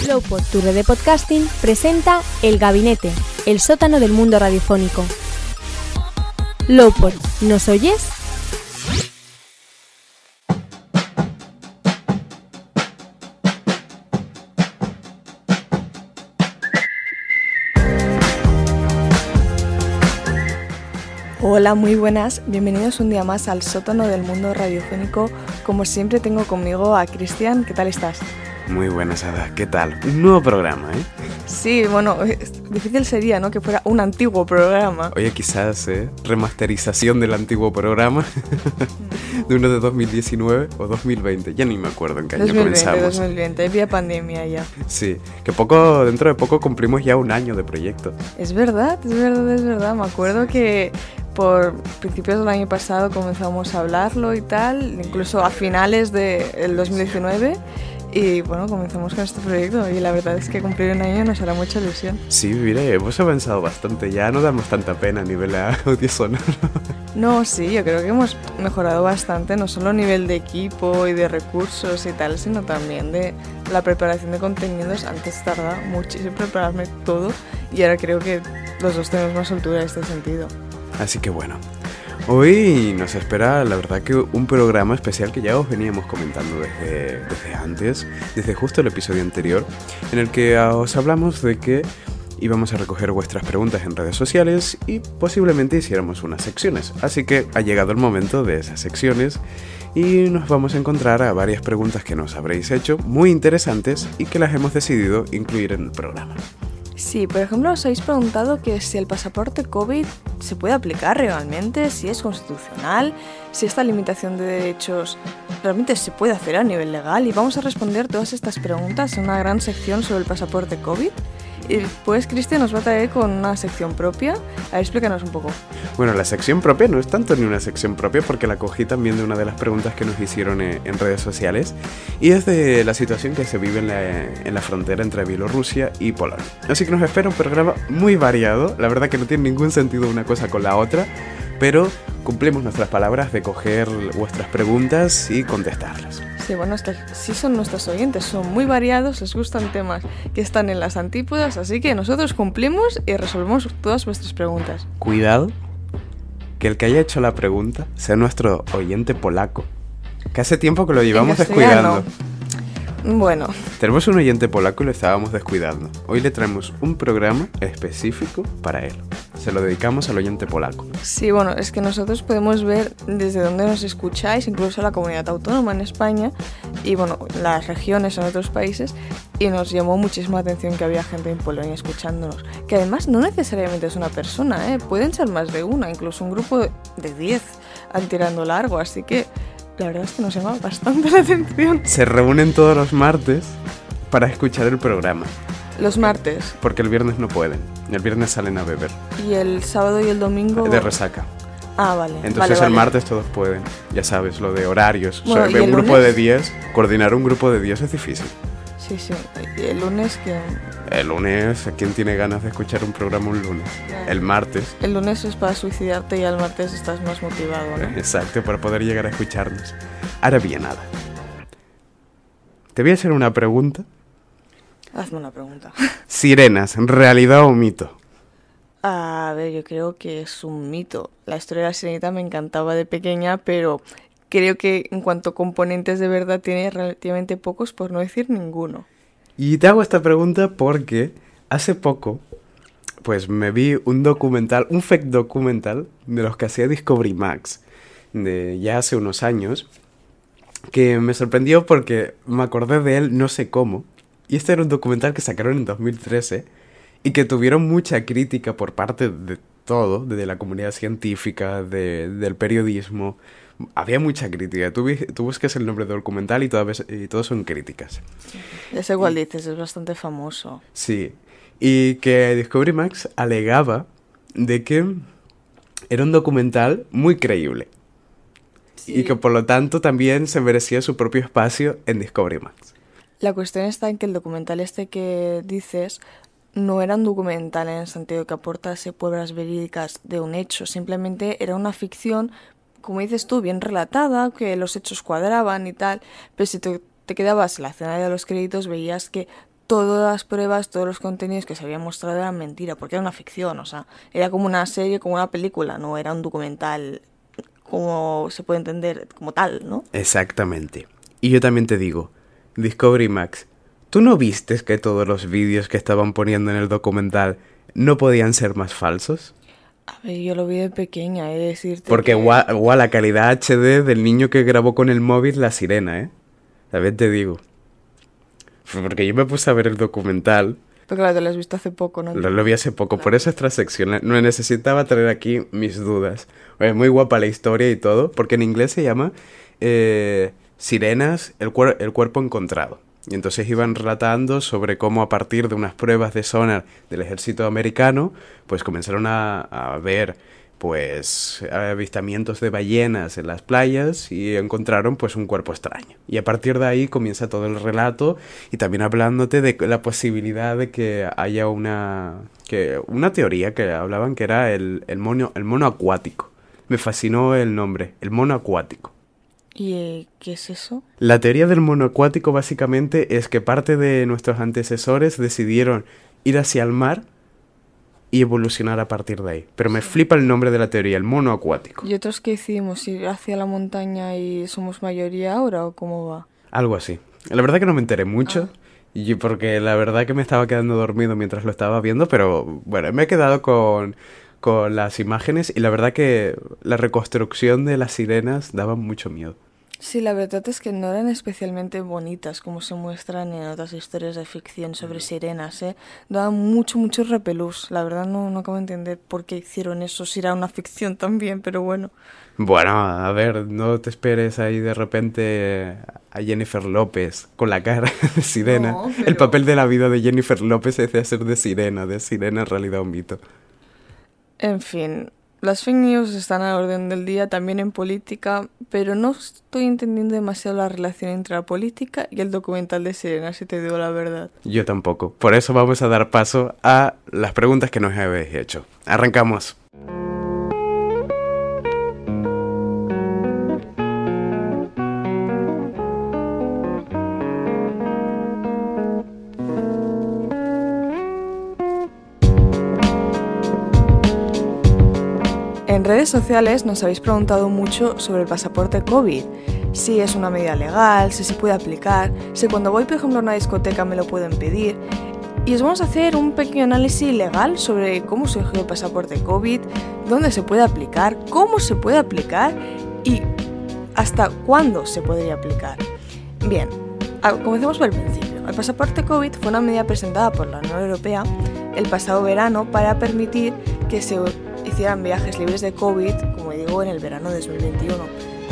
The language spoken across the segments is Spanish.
Flowpod, tu red de podcasting, presenta El Gabinete, el sótano del mundo radiofónico. Flowpod, ¿nos oyes? Hola, muy buenas, bienvenidos un día más al sótano del mundo radiofónico. Como siempre tengo conmigo a Cristian, ¿qué tal estás? Muy buenas, Ada, ¿qué tal? Un nuevo programa, ¿eh? Sí, bueno, difícil sería, ¿no?, que fuera un antiguo programa. Oye, quizás, remasterización del antiguo programa, de uno de 2019 o 2020, ya ni me acuerdo en qué año comenzamos. 2020, había pandemia ya. Sí, que dentro de poco cumplimos ya un año de proyecto. Es verdad, me acuerdo que por principios del año pasado comenzamos a hablarlo y tal, incluso a finales del 2019. Y bueno, comenzamos con este proyecto y la verdad es que cumplir un año nos hará mucha ilusión. Sí, mira, hemos avanzado bastante, ya no damos tanta pena a nivel audio sonoro. No, sí, yo creo que hemos mejorado bastante, no solo a nivel de equipo y de recursos y tal, sino también de la preparación de contenidos. Antes tardaba muchísimo en prepararme todo y ahora creo que los dos tenemos más soltura en este sentido. Así que bueno, hoy nos espera, la verdad, que un programa especial que ya os veníamos comentando desde antes, desde justo el episodio anterior, en el que os hablamos de que íbamos a recoger vuestras preguntas en redes sociales y posiblemente hiciéramos unas secciones. Así que ha llegado el momento de esas secciones y nos vamos a encontrar a varias preguntas que nos habréis hecho, muy interesantes, y que las hemos decidido incluir en el programa. Sí, por ejemplo, os habéis preguntado que si el pasaporte COVID se puede aplicar realmente, si es constitucional, si esta limitación de derechos realmente se puede hacer a nivel legal, y vamos a responder todas estas preguntas en una gran sección sobre el pasaporte COVID. Y después Cristian nos va a traer con una sección propia. A ver, explícanos un poco. Bueno, la sección propia no es tanto ni una sección propia, porque la cogí también de una de las preguntas que nos hicieron en redes sociales, y es de la situación que se vive en la frontera entre Bielorrusia y Polonia. Así que nos espera un programa muy variado. La verdad que no tiene ningún sentido una cosa con la otra, pero cumplimos nuestras palabras de coger vuestras preguntas y contestarlas. Sí, bueno, es que sí son nuestros oyentes, son muy variados, les gustan temas que están en las antípodas, así que nosotros cumplimos y resolvemos todas vuestras preguntas. Cuidado, que el que haya hecho la pregunta sea nuestro oyente polaco, que hace tiempo que lo llevamos descuidando. Bueno. Tenemos un oyente polaco y lo estábamos descuidando. Hoy le traemos un programa específico para él. Se lo dedicamos al oyente polaco. Sí, bueno, es que nosotros podemos ver desde dónde nos escucháis, incluso la comunidad autónoma en España y, bueno, las regiones en otros países, y nos llamó muchísimo la atención que había gente en Polonia escuchándonos. Que además no necesariamente es una persona, pueden ser más de una, incluso un grupo de 10 al tirando largo, así que la verdad es que nos llama bastante la atención. Se reúnen todos los martes para escuchar el programa. Los martes. Porque el viernes no pueden. El viernes salen a beber. ¿Y el sábado y el domingo? De resaca. Ah, vale. Entonces el martes todos pueden. Ya sabes, lo de horarios. Bueno, o sea, un grupo de 10, coordinar un grupo de 10 es difícil. Sí. ¿Y el lunes quién? El lunes, ¿quién tiene ganas de escuchar un programa un lunes? El martes. El lunes es para suicidarte y el martes estás más motivado, ¿no? Exacto, para poder llegar a escucharnos. Ahora bien, nada. Te voy a hacer una pregunta. Hazme una pregunta. Sirenas, ¿realidad o mito? A ver, yo creo que es un mito. La historia de la sirenita me encantaba de pequeña, pero creo que en cuanto a componentes de verdad tiene relativamente pocos, por no decir ninguno. Y te hago esta pregunta porque hace poco, pues me vi un documental, un fake documental de los que hacía Discovery Max, de ya hace unos años, que me sorprendió porque me acordé de él no sé cómo. Y este era un documental que sacaron en 2013 y que tuvieron mucha crítica por parte de todo, de la comunidad científica, del periodismo. Había mucha crítica. Tú buscas el nombre del documental y todos son críticas. Ya sé cuál dices, es bastante famoso. Sí, y que Discovery Max alegaba de que era un documental muy creíble. Sí. Y que por lo tanto también se merecía su propio espacio en Discovery Max. La cuestión está en que el documental este que dices no era un documental en el sentido que aportase pruebas verídicas de un hecho, simplemente era una ficción, como dices tú, bien relatada, que los hechos cuadraban y tal, pero si te quedabas en la escena de los créditos veías que todas las pruebas, todos los contenidos que se habían mostrado eran mentira, porque era una ficción, o sea, era como una serie, como una película, no era un documental como se puede entender como tal, ¿no? Exactamente. Y yo también te digo, Discovery Max, ¿tú no vistes que todos los vídeos que estaban poniendo en el documental no podían ser más falsos? A ver, yo lo vi de pequeña, he de decirte Porque que... igual la calidad HD del niño que grabó con el móvil La Sirena, ¿eh? También te digo. Porque yo me puse a ver el documental. Pero claro, te lo has visto hace poco, ¿no? Lo vi hace poco, Claro. Por eso esta sección. Me necesitaba traer aquí mis dudas. Es muy guapa la historia y todo, porque en inglés se llama Sirenas, el cuerpo encontrado. Y entonces iban relatando sobre cómo a partir de unas pruebas de sonar del ejército americano, pues comenzaron a ver pues avistamientos de ballenas en las playas y encontraron pues un cuerpo extraño. Y a partir de ahí comienza todo el relato y también hablándote de la posibilidad de que haya una teoría que hablaban que era el mono acuático. Me fascinó el nombre, el mono acuático. ¿Y qué es eso? La teoría del mono acuático básicamente es que parte de nuestros antecesores decidieron ir hacia el mar y evolucionar a partir de ahí. Pero me flipa el nombre de la teoría, el mono acuático. ¿Y otros qué hicimos? ¿Ir hacia la montaña y somos mayoría ahora o cómo va? Algo así. La verdad que no me enteré mucho, y porque la verdad que me estaba quedando dormido mientras lo estaba viendo, pero bueno, me he quedado con las imágenes y la verdad que la reconstrucción de las sirenas daba mucho miedo. Sí, la verdad es que no eran especialmente bonitas como se muestran en otras historias de ficción sobre sirenas, ¿eh? Daban mucho repelús. La verdad no acabo de entender por qué hicieron eso, si era una ficción también, pero bueno. Bueno, a ver, no te esperes ahí de repente a Jennifer López con la cara de sirena. No, pero... El papel de la vida de Jennifer López es de hacer de sirena en realidad un mito. En fin, las fake news están a la orden del día también en política, pero no estoy entendiendo demasiado la relación entre la política y el documental de Sirena, si te digo la verdad. Yo tampoco. Por eso vamos a dar paso a las preguntas que nos habéis hecho. Arrancamos. En redes sociales nos habéis preguntado mucho sobre el pasaporte COVID, si es una medida legal, si se puede aplicar, si cuando voy por ejemplo a una discoteca me lo pueden pedir. Y os vamos a hacer un pequeño análisis legal sobre cómo surgió el pasaporte COVID, dónde se puede aplicar, cómo se puede aplicar y hasta cuándo se podría aplicar. Bien, comencemos por el principio. El pasaporte COVID fue una medida presentada por la Unión Europea el pasado verano para permitir que se hicieran viajes libres de COVID, como digo, en el verano de 2021.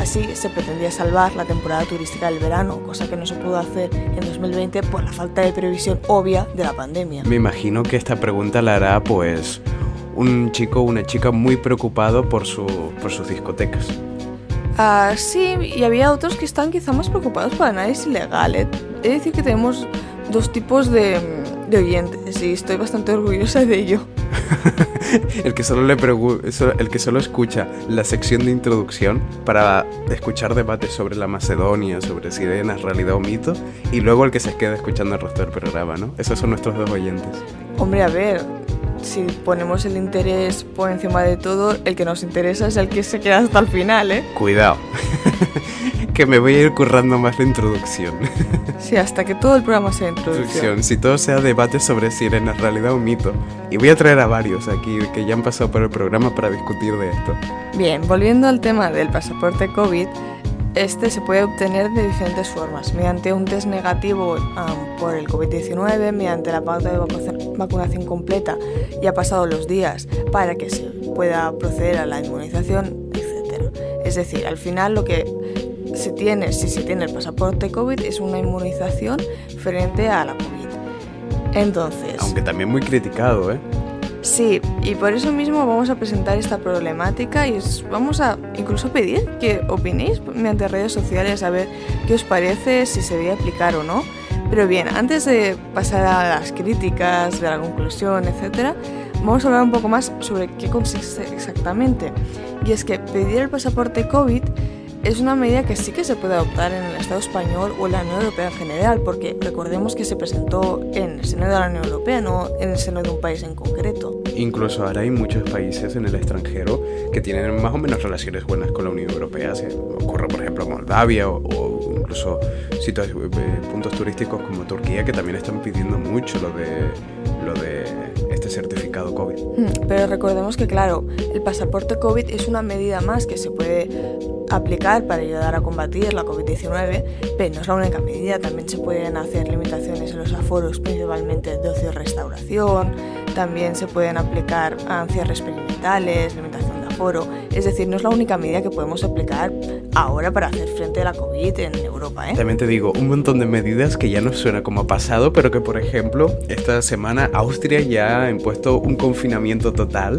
Así se pretendía salvar la temporada turística del verano, cosa que no se pudo hacer en 2020 por la falta de previsión obvia de la pandemia. Me imagino que esta pregunta la hará pues un chico o una chica muy preocupado por sus discotecas. Sí, y había otros que están quizá más preocupados por el análisis legal. He de decir que tenemos dos tipos de oyentes y estoy bastante orgullosa de ello. el que solo escucha la sección de introducción para escuchar debates sobre la Macedonia, sobre sirenas, realidad o mito, y luego el que se queda escuchando el resto del programa, ¿no? Esos son nuestros dos oyentes. Hombre, a ver, si ponemos el interés por encima de todo, el que nos interesa es el que se queda hasta el final, ¿eh? Cuidado, que me voy a ir currando más la introducción. Sí, hasta que todo el programa sea introducción. Si todo sea debate sobre sirenas, realidad o mito. Y voy a traer a varios aquí que ya han pasado por el programa para discutir de esto. Bien, volviendo al tema del pasaporte COVID, este se puede obtener de diferentes formas. Mediante un test negativo por el COVID-19, mediante la pauta de vacunación completa y ha pasado los días para que se pueda proceder a la inmunización, etc. Es decir, al final lo que si se tiene el pasaporte COVID es una inmunización frente a la COVID. Entonces... Aunque también muy criticado, ¿eh? Sí, y por eso mismo vamos a presentar esta problemática y os vamos a incluso pedir que opinéis mediante redes sociales a ver qué os parece, si se debe aplicar o no. Pero bien, antes de pasar a las críticas, de la conclusión, etc., vamos a hablar un poco más sobre qué consiste exactamente. Y es que pedir el pasaporte COVID es una medida que sí que se puede adoptar en el Estado español o en la Unión Europea en general, porque recordemos que se presentó en el seno de la Unión Europea, no en el seno de un país en concreto. Incluso ahora hay muchos países en el extranjero que tienen más o menos relaciones buenas con la Unión Europea. Se ocurre, por ejemplo, Moldavia o incluso puntos turísticos como Turquía, que también están pidiendo mucho lo de este certificado COVID. Pero recordemos que, claro, el pasaporte COVID es una medida más que se puede aplicar para ayudar a combatir la COVID-19, pero no es la única medida. También se pueden hacer limitaciones en los aforos, principalmente de ocio y restauración. También se pueden aplicar cierres perimetrales, limitación de aforo. Es decir, no es la única medida que podemos aplicar ahora para hacer frente a la COVID en Europa, ¿eh? También te digo, un montón de medidas que ya nos suena como pasado, pero que, por ejemplo, esta semana Austria ya ha impuesto un confinamiento total.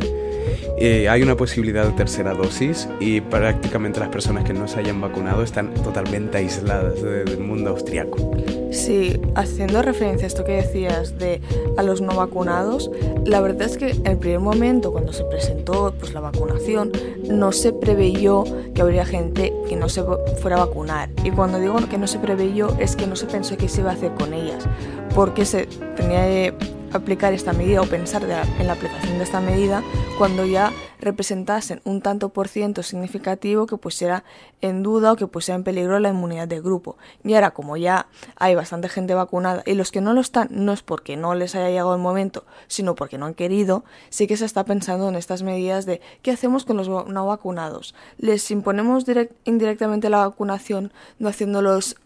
Hay una posibilidad de tercera dosis y prácticamente las personas que no se hayan vacunado están totalmente aisladas del mundo austriaco. Sí, haciendo referencia a esto que decías de a los no vacunados, la verdad es que en el primer momento, cuando se presentó pues, la vacunación, no se preveyó que habría gente que no se fuera a vacunar. Y cuando digo que no se preveyó es que no se pensó qué se iba a hacer con ellas, porque se tenía que aplicar esta medida o pensar en la aplicación de esta medida cuando ya representasen un tanto por ciento significativo que pusiera en duda o que pusiera en peligro la inmunidad de grupo. Y ahora, como ya hay bastante gente vacunada y los que no lo están no es porque no les haya llegado el momento, sino porque no han querido, sí que se está pensando en estas medidas de ¿qué hacemos con los no vacunados? ¿Les imponemos indirectamente la vacunación no haciéndolos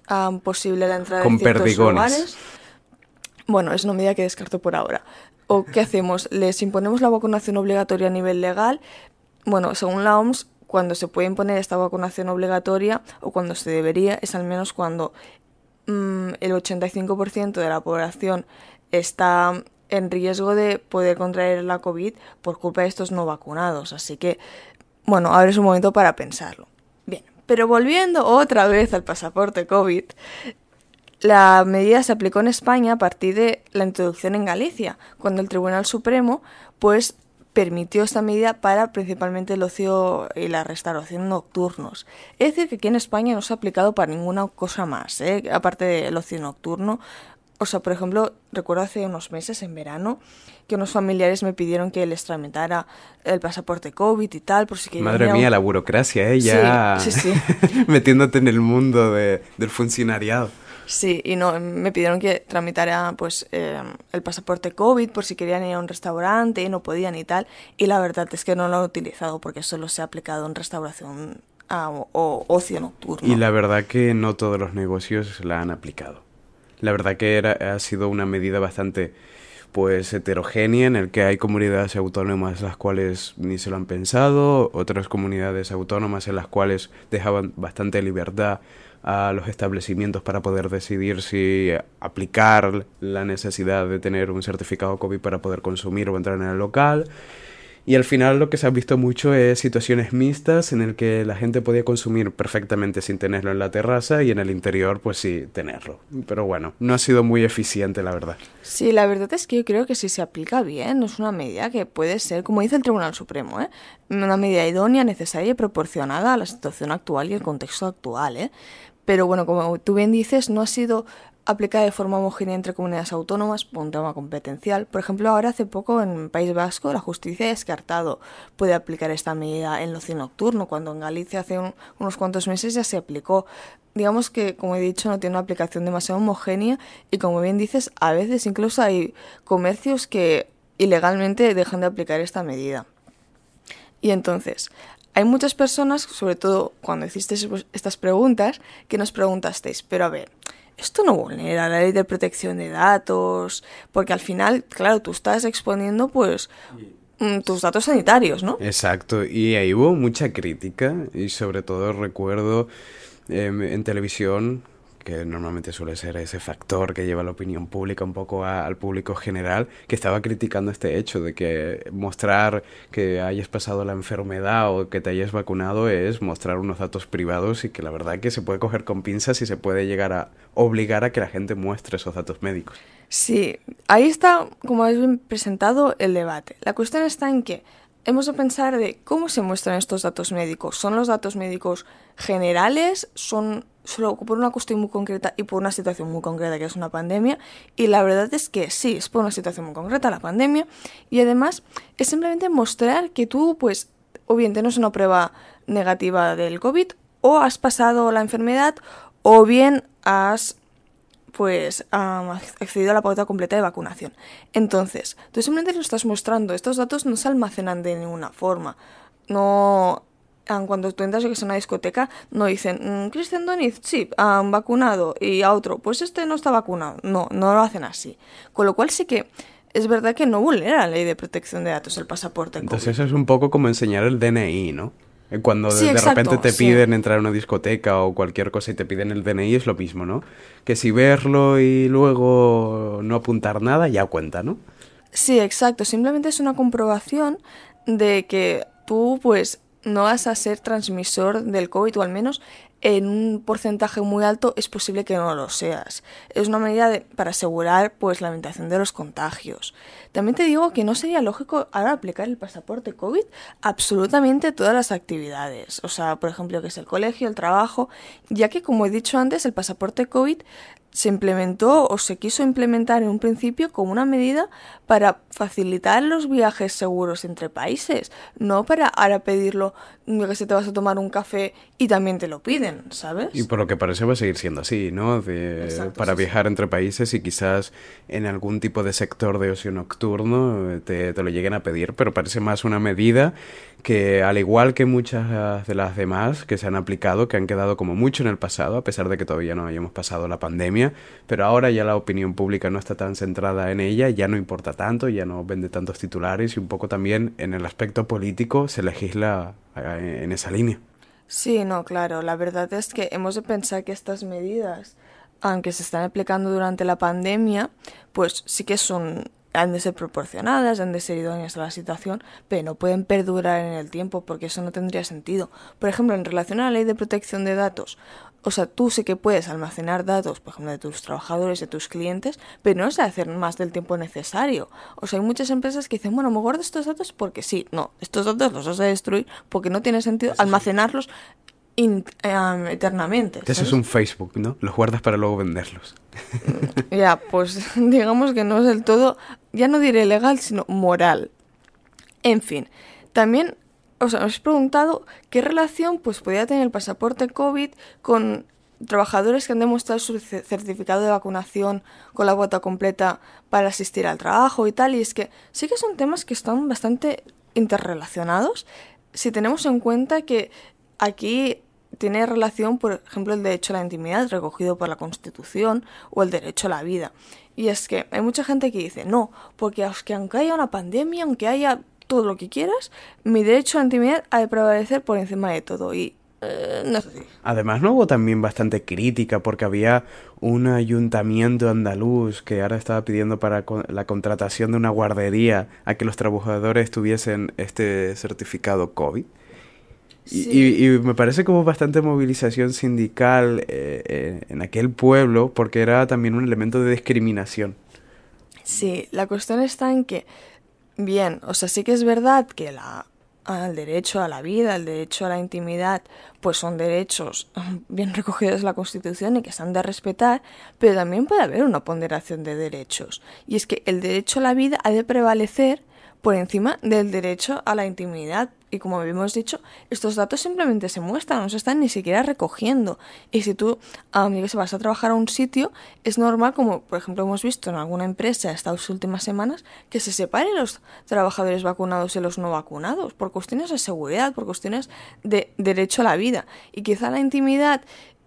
posible la entrada con en ciertos perdigones lugares? Bueno, es una medida que descarto por ahora. ¿O qué hacemos? ¿Les imponemos la vacunación obligatoria a nivel legal? Bueno, según la OMS, cuando se puede imponer esta vacunación obligatoria, o cuando se debería, es al menos cuando el 85% de la población está en riesgo de poder contraer la COVID por culpa de estos no vacunados. Así que, bueno, ahora es un momento para pensarlo. Bien, pero volviendo otra vez al pasaporte COVID, la medida se aplicó en España a partir de la introducción en Galicia, cuando el Tribunal Supremo pues permitió esta medida para principalmente el ocio y la restauración nocturnos. Es decir, que aquí en España no se ha aplicado para ninguna cosa más, aparte del ocio nocturno. O sea, por ejemplo, recuerdo hace unos meses, en verano, que unos familiares me pidieron que les tramitara el pasaporte COVID y tal, por si querían... Madre mía, la burocracia, ya sí. metiéndote en el mundo del funcionariado. Sí, y no, me pidieron que tramitara pues el pasaporte COVID por si querían ir a un restaurante y no podían y tal. Y la verdad es que no lo he utilizado porque solo se ha aplicado en restauración o ocio nocturno. Y la verdad que no todos los negocios la han aplicado. La verdad que ha sido una medida bastante pues heterogénea, en el que hay comunidades autónomas las cuales ni se lo han pensado, otras comunidades autónomas en las cuales dejaban bastante libertad a los establecimientos para poder decidir si aplicar la necesidad de tener un certificado COVID para poder consumir o entrar en el local. Y al final lo que se ha visto mucho es situaciones mixtas en el que la gente podía consumir perfectamente sin tenerlo en la terraza y en el interior pues sí tenerlo. Pero bueno, no ha sido muy eficiente, la verdad. Sí, la verdad es que yo creo que si se aplica bien es una medida que puede ser, como dice el Tribunal Supremo, una medida idónea, necesaria y proporcionada a la situación actual y el contexto actual, Pero bueno, como tú bien dices, no ha sido aplicada de forma homogénea entre comunidades autónomas por un tema competencial. Por ejemplo, ahora hace poco en País Vasco la justicia ha descartado puede aplicar esta medida en el ocio nocturno, cuando en Galicia hace unos cuantos meses ya se aplicó. Digamos que, como he dicho, no tiene una aplicación demasiado homogénea y, como bien dices, a veces incluso hay comercios que ilegalmente dejan de aplicar esta medida. Y entonces, hay muchas personas, sobre todo cuando hicisteis estas preguntas, que nos preguntasteis, pero a ver, ¿esto no vulnera la ley de protección de datos? Porque al final, claro, tú estás exponiendo pues tus datos sanitarios, ¿no? Exacto, y ahí hubo mucha crítica y sobre todo recuerdo en televisión, que normalmente suele ser ese factor que lleva la opinión pública un poco al público general, que estaba criticando este hecho de que mostrar que hayas pasado la enfermedad o que te hayas vacunado es mostrar unos datos privados y que la verdad que se puede coger con pinzas y se puede llegar a obligar a que la gente muestre esos datos médicos. Sí, ahí está, como habéis presentado, el debate. La cuestión está en que hemos de pensar de cómo se muestran estos datos médicos. ¿Son los datos médicos generales? ¿Son solo por una cuestión muy concreta y por una situación muy concreta que es una pandemia? Y la verdad es que sí, es por una situación muy concreta, la pandemia, y además es simplemente mostrar que tú, pues, o bien tienes una prueba negativa del COVID, o has pasado la enfermedad, o bien has accedido a la pauta completa de vacunación. Entonces, tú simplemente lo estás mostrando. Estos datos no se almacenan de ninguna forma. No, cuando tú entras, yo que es una discoteca, no dicen, Cristian Doniz, sí, vacunado, y a otro, pues este no está vacunado. No lo hacen así. Con lo cual sí que es verdad que no vulnera la ley de protección de datos, el pasaporte COVID. Entonces eso es un poco como enseñar el DNI, ¿no? Cuando Sí, de exacto, repente te sí. piden entrar a una discoteca o cualquier cosa y te piden el DNI, es lo mismo, ¿no? Que si verlo y luego no apuntar nada, ya cuenta, ¿no? Sí, exacto. Simplemente es una comprobación de que tú, pues, no vas a ser transmisor del COVID, o al menos en un porcentaje muy alto es posible que no lo seas. Es una medida para asegurar, pues, la limitación de los contagios. También te digo que no sería lógico ahora aplicar el pasaporte COVID a absolutamente todas las actividades. O sea, por ejemplo, que es el colegio, el trabajo, ya que, como he dicho antes, el pasaporte COVID se implementó o se quiso implementar en un principio como una medida para facilitar los viajes seguros entre países, no para ahora pedirlo, que se te vas a tomar un café y también te lo piden, ¿sabes? Y por lo que parece va a seguir siendo así, ¿no? Exacto, Para sí, viajar entre países y quizás en algún tipo de sector de ocio nocturno te lo lleguen a pedir, pero parece más una medida que, al igual que muchas de las demás que se han aplicado, que han quedado como mucho en el pasado, a pesar de que todavía no hayamos pasado la pandemia, pero ahora ya la opinión pública no está tan centrada en ella, ya no importa tanto, ya no vende tantos titulares y un poco también en el aspecto político se legisla en esa línea. Sí, no, claro. La verdad es que hemos de pensar que estas medidas, aunque se están aplicando durante la pandemia, pues sí que han de ser proporcionadas, han de ser idóneas a la situación, pero no pueden perdurar en el tiempo porque eso no tendría sentido. Por ejemplo, en relación a la ley de protección de datos, o sea, tú sí que puedes almacenar datos, por ejemplo, de tus trabajadores, de tus clientes, pero no se hacer más del tiempo necesario. O sea, hay muchas empresas que dicen, bueno, me guardo estos datos porque sí. No, estos datos los vas a destruir porque no tiene sentido almacenarlos eternamente. Eso ¿sabes? es un Facebook, ¿no? Los guardas para luego venderlos. Ya, pues digamos que no es del todo, ya no diré legal, sino moral. En fin, también os habéis preguntado qué relación pues podría tener el pasaporte COVID con trabajadores que han demostrado su certificado de vacunación con la cuota completa para asistir al trabajo y tal. Y es que sí que son temas que están bastante interrelacionados si tenemos en cuenta que aquí tiene relación, por ejemplo, el derecho a la intimidad recogido por la Constitución o el derecho a la vida. Y es que hay mucha gente que dice, no, porque aunque haya una pandemia, aunque haya todo lo que quieras, mi derecho a la intimidad ha de prevalecer por encima de todo. Y no es así. Además, no hubo también bastante crítica porque había un ayuntamiento andaluz que ahora estaba pidiendo para la contratación de una guardería a que los trabajadores tuviesen este certificado COVID. Sí. Y me parece como bastante movilización sindical en aquel pueblo porque era también un elemento de discriminación. Sí, la cuestión está en que, bien, o sea, sí que es verdad que el derecho a la vida, el derecho a la intimidad, pues son derechos bien recogidos en la Constitución y que se han de respetar, pero también puede haber una ponderación de derechos. Y es que el derecho a la vida ha de prevalecer por encima del derecho a la intimidad. Y como habíamos dicho, estos datos simplemente se muestran, no se están ni siquiera recogiendo. Y si tú vas a trabajar a un sitio, es normal, como por ejemplo hemos visto en alguna empresa estas últimas semanas, que se separen los trabajadores vacunados y los no vacunados, por cuestiones de seguridad, por cuestiones de derecho a la vida. Y quizá la intimidad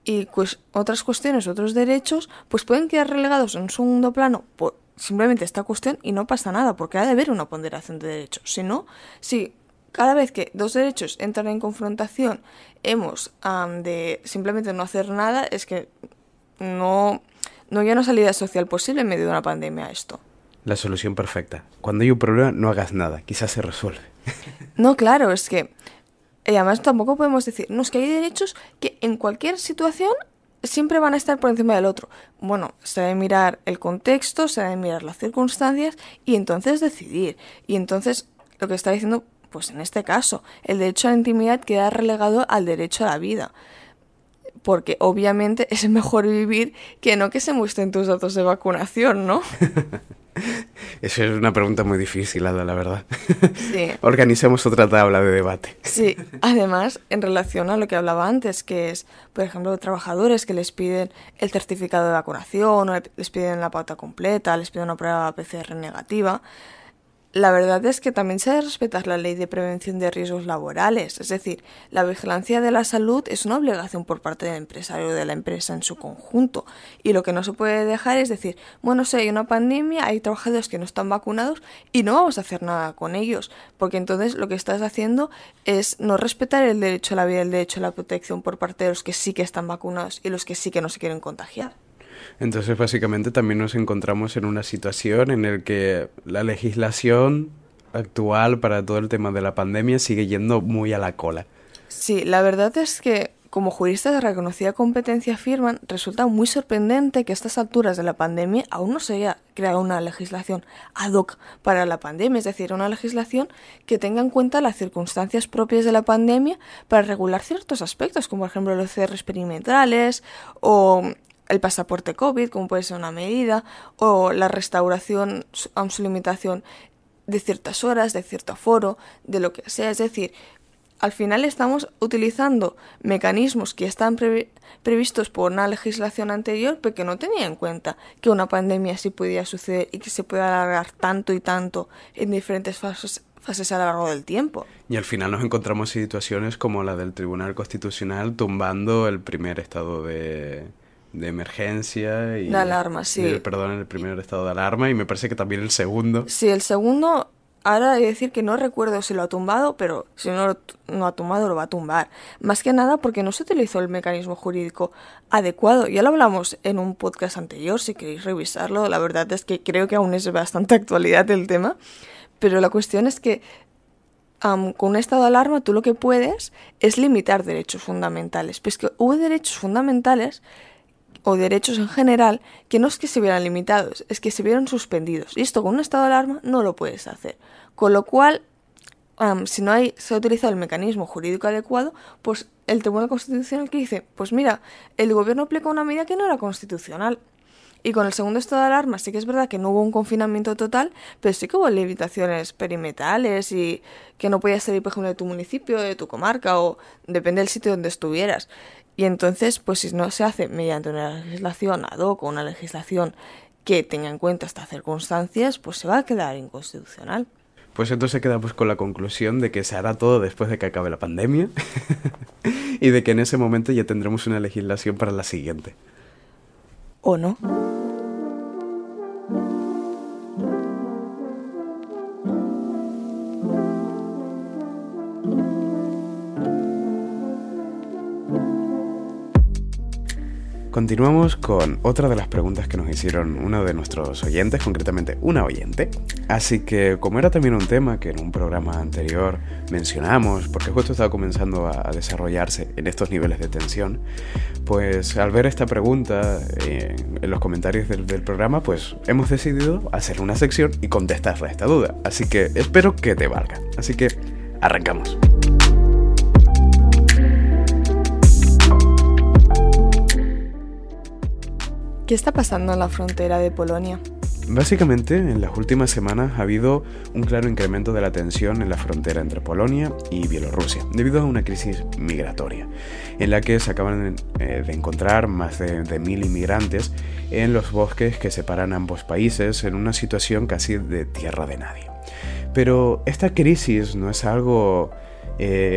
y pues otras cuestiones, otros derechos, pues pueden quedar relegados en un segundo plano por simplemente esta cuestión y no pasa nada, porque ha de haber una ponderación de derechos. Si no, si cada vez que dos derechos entran en confrontación hemos de simplemente no hacer nada, es que no hay una salida social posible en medio de una pandemia a esto. La solución perfecta. Cuando hay un problema, no hagas nada. Quizás se resuelve. No, claro, es que además tampoco podemos decir, no, es que hay derechos que en cualquier situación siempre van a estar por encima del otro. Bueno, se debe mirar el contexto, se debe mirar las circunstancias y entonces decidir. Y entonces lo que está diciendo pues en este caso, el derecho a la intimidad queda relegado al derecho a la vida. Porque obviamente es mejor vivir que no que se muestren tus datos de vacunación, ¿no? Eso es una pregunta muy difícil, Ada, la verdad. Sí. Organicemos otra tabla de debate. Sí, además, en relación a lo que hablaba antes, que es, por ejemplo, trabajadores que les piden el certificado de vacunación, o les piden la pauta completa, les piden una prueba PCR negativa. La verdad es que también se debe respetar la ley de prevención de riesgos laborales, es decir, la vigilancia de la salud es una obligación por parte del empresario o de la empresa en su conjunto, y lo que no se puede dejar es decir, bueno, si hay una pandemia, hay trabajadores que no están vacunados y no vamos a hacer nada con ellos, porque entonces lo que estás haciendo es no respetar el derecho a la vida, el derecho a la protección por parte de los que sí que están vacunados y los que sí que no se quieren contagiar. Entonces, básicamente, también nos encontramos en una situación en la que la legislación actual para todo el tema de la pandemia sigue yendo muy a la cola. Sí, la verdad es que, como juristas de reconocida competencia afirman, resulta muy sorprendente que a estas alturas de la pandemia aún no se haya creado una legislación ad hoc para la pandemia, es decir, una legislación que tenga en cuenta las circunstancias propias de la pandemia para regular ciertos aspectos, como por ejemplo los cierres perimetrales o el pasaporte COVID, como puede ser una medida, o la restauración a su limitación de ciertas horas, de cierto aforo, de lo que sea. Es decir, al final estamos utilizando mecanismos que están previstos por una legislación anterior, pero que no tenía en cuenta que una pandemia sí podía suceder y que se puede alargar tanto y tanto en diferentes fases a lo largo del tiempo. Y al final nos encontramos en situaciones como la del Tribunal Constitucional tumbando el primer estado de emergencia y... de alarma, sí. el primer estado de alarma, y me parece que también el segundo. Sí, el segundo, ahora hay que decir que no recuerdo si lo ha tumbado, pero si no lo ha tumbado, lo va a tumbar. Más que nada porque no se utilizó el mecanismo jurídico adecuado. Ya lo hablamos en un podcast anterior, si queréis revisarlo. La verdad es que creo que aún es bastante actualidad el tema. Pero la cuestión es que con un estado de alarma tú lo que puedes es limitar derechos fundamentales. Pues que hubo derechos fundamentales o derechos en general que no es que se vieran limitados, es que se vieron suspendidos. Y esto con un estado de alarma no lo puedes hacer. Con lo cual, si no se ha utilizado el mecanismo jurídico adecuado, pues el Tribunal Constitucional que dice, pues mira, el gobierno aplicó una medida que no era constitucional. Y con el segundo estado de alarma sí que es verdad que no hubo un confinamiento total, pero sí que hubo limitaciones perimetrales y que no podías salir, por ejemplo, de tu municipio, de tu comarca, o depende del sitio donde estuvieras. Y entonces, pues si no se hace mediante una legislación ad hoc o una legislación que tenga en cuenta estas circunstancias, pues se va a quedar inconstitucional. Pues entonces quedamos con la conclusión de que se hará todo después de que acabe la pandemia y de que en ese momento ya tendremos una legislación para la siguiente. ¿O no? Continuamos con otra de las preguntas que nos hicieron uno de nuestros oyentes, concretamente una oyente. Así que, como era también un tema que en un programa anterior mencionamos, porque justo estaba comenzando a desarrollarse en estos niveles de tensión, pues al ver esta pregunta en los comentarios del programa, pues hemos decidido hacer una sección y contestarle a esta duda. Así que espero que te valga. Así que arrancamos. ¿Qué está pasando en la frontera de Polonia? Básicamente, en las últimas semanas ha habido un claro incremento de la tensión en la frontera entre Polonia y Bielorrusia, debido a una crisis migratoria, en la que se acaban de encontrar más de 1.000 inmigrantes en los bosques que separan ambos países, en una situación casi de tierra de nadie. Pero esta crisis no es algo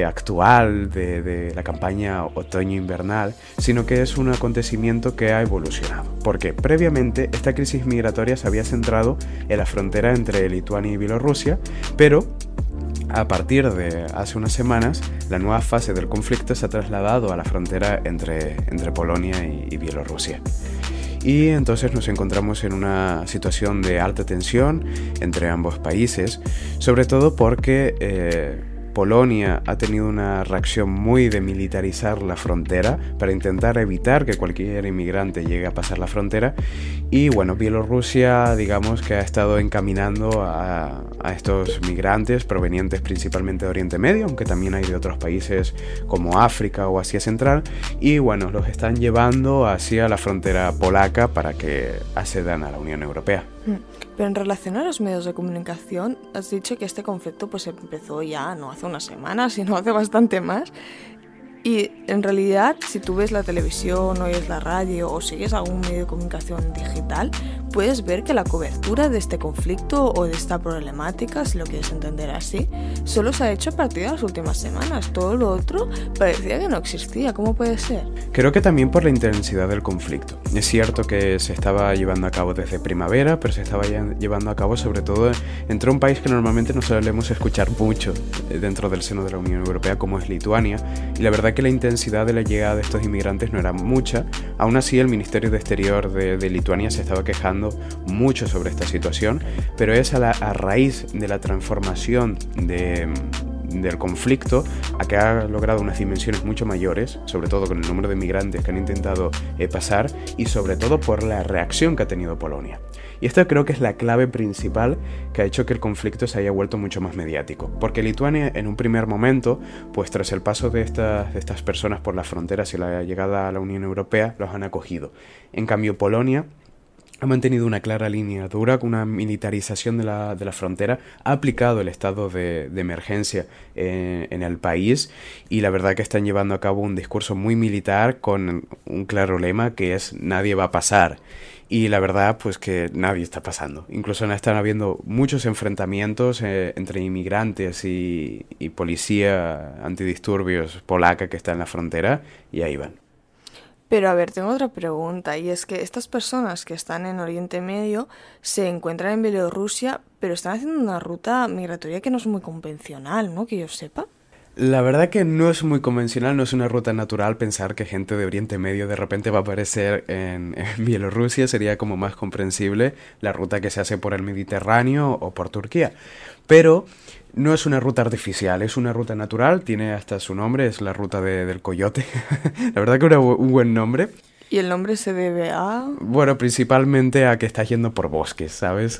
actual de la campaña otoño-invernal, sino que es un acontecimiento que ha evolucionado, porque previamente esta crisis migratoria se había centrado en la frontera entre Lituania y Bielorrusia, pero a partir de hace unas semanas la nueva fase del conflicto se ha trasladado a la frontera entre Polonia y Bielorrusia. Y entonces nos encontramos en una situación de alta tensión entre ambos países, sobre todo porque Polonia ha tenido una reacción muy de militarizar la frontera para intentar evitar que cualquier inmigrante llegue a pasar la frontera. Y bueno, Bielorrusia, digamos que ha estado encaminando a estos migrantes provenientes principalmente de Oriente Medio, aunque también hay de otros países como África o Asia Central, y bueno, los están llevando hacia la frontera polaca para que accedan a la Unión Europea. Pero en relación a los medios de comunicación, has dicho que este conflicto pues empezó ya no hace unas semanas, sino hace bastante más. Y en realidad, si tú ves la televisión, oyes la radio o sigues algún medio de comunicación digital, puedes ver que la cobertura de este conflicto o de esta problemática, si lo quieres entender así, solo se ha hecho a partir de las últimas semanas. Todo lo otro parecía que no existía. ¿Cómo puede ser? Creo que también por la intensidad del conflicto. Es cierto que se estaba llevando a cabo desde primavera, pero se estaba llevando a cabo sobre todo entre un país que normalmente no solemos escuchar mucho dentro del seno de la Unión Europea, como es Lituania, y la verdad que la intensidad de la llegada de estos inmigrantes no era mucha. Aún así, el Ministerio de Exterior de Lituania se estaba quejando mucho sobre esta situación, pero es a raíz de la transformación del conflicto a que ha logrado unas dimensiones mucho mayores, sobre todo con el número de migrantes que han intentado pasar y sobre todo por la reacción que ha tenido Polonia. Y esto creo que es la clave principal que ha hecho que el conflicto se haya vuelto mucho más mediático, porque Lituania en un primer momento, pues tras el paso de estas personas por las fronteras y la llegada a la Unión Europea, los han acogido. En cambio, Polonia ha mantenido una clara línea dura con una militarización de la frontera, ha aplicado el estado de emergencia en el país y la verdad que están llevando a cabo un discurso muy militar con un claro lema que es nadie va a pasar. Y la verdad, pues que nadie está pasando. Incluso están habiendo muchos enfrentamientos entre inmigrantes y policía antidisturbios polaca que está en la frontera y ahí van. Pero a ver, tengo otra pregunta, y es que estas personas que están en Oriente Medio se encuentran en Bielorrusia, pero están haciendo una ruta migratoria que no es muy convencional, ¿no? Que yo sepa. La verdad que no es muy convencional, no es una ruta natural pensar que gente de Oriente Medio de repente va a aparecer en Bielorrusia. Sería como más comprensible la ruta que se hace por el Mediterráneo o por Turquía. Pero no es una ruta artificial, es una ruta natural, tiene hasta su nombre, es la ruta del coyote. La verdad que era un buen nombre. ¿Y el nombre se debe a...? Bueno, principalmente a que estás yendo por bosques, ¿sabes?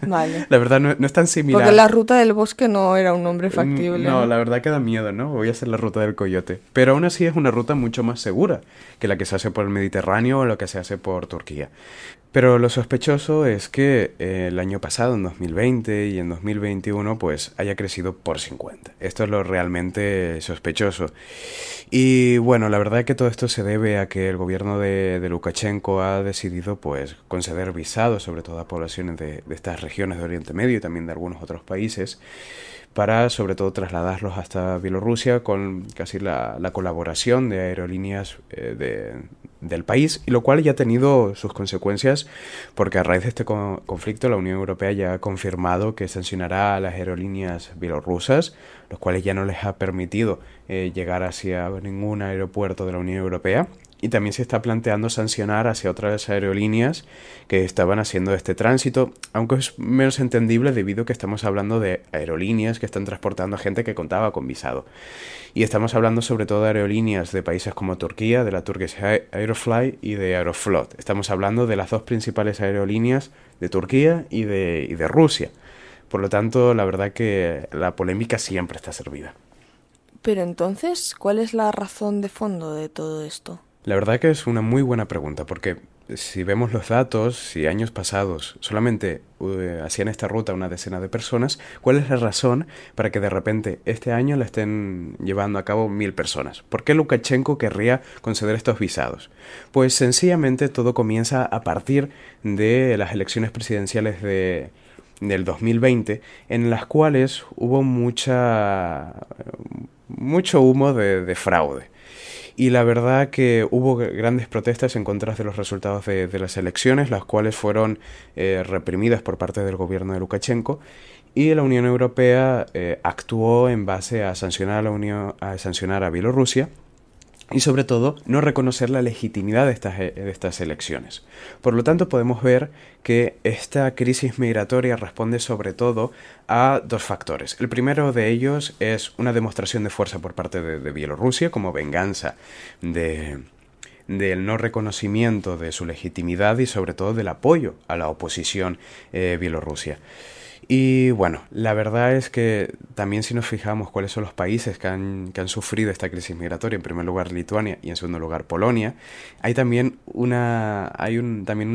Vale. La verdad no es tan similar. Porque la ruta del bosque no era un nombre factible. No, la verdad que da miedo, ¿no? Voy a hacer la ruta del coyote. Pero aún así es una ruta mucho más segura que la que se hace por el Mediterráneo o la que se hace por Turquía. Pero lo sospechoso es que el año pasado, en 2020 y en 2021, pues haya crecido por 50. Esto es lo realmente sospechoso. Y bueno, la verdad que todo esto se debe a que el gobierno de Lukashenko ha decidido pues conceder visados, sobre todo a poblaciones de estas regiones de Oriente Medio y también de algunos otros países, para sobre todo trasladarlos hasta Bielorrusia con casi la colaboración de aerolíneas del país, y lo cual ya ha tenido sus consecuencias porque a raíz de este conflicto la Unión Europea ya ha confirmado que sancionará a las aerolíneas bielorrusas, los cuales ya no les ha permitido llegar hacia ningún aeropuerto de la Unión Europea. Y también se está planteando sancionar hacia otras aerolíneas que estaban haciendo este tránsito, aunque es menos entendible debido a que estamos hablando de aerolíneas que están transportando a gente que contaba con visado. Y estamos hablando sobre todo de aerolíneas de países como Turquía, de la Turkish Aerofly y de Aeroflot. Estamos hablando de las dos principales aerolíneas de Turquía y de Rusia. Por lo tanto, la verdad que la polémica siempre está servida. Pero entonces, ¿cuál es la razón de fondo de todo esto? La verdad que es una muy buena pregunta, porque si vemos los datos, si años pasados solamente hacían esta ruta una decena de personas, ¿cuál es la razón para que de repente este año la estén llevando a cabo 1000 personas? ¿Por qué Lukashenko querría conceder estos visados? Pues sencillamente todo comienza a partir de las elecciones presidenciales del 2020, en las cuales hubo mucho humo de fraude. Y la verdad que hubo grandes protestas en contra de los resultados de las elecciones, las cuales fueron reprimidas por parte del gobierno de Lukashenko, y la Unión Europea actuó en base a sancionar a Bielorrusia, y sobre todo no reconocer la legitimidad de estas elecciones. Por lo tanto, podemos ver que esta crisis migratoria responde sobre todo a dos factores. El primero de ellos es una demostración de fuerza por parte de Bielorrusia como venganza del no reconocimiento de su legitimidad y sobre todo del apoyo a la oposición bielorrusia. Y bueno, la verdad es que también si nos fijamos cuáles son los países que han sufrido esta crisis migratoria, en primer lugar Lituania y en segundo lugar Polonia, hay también una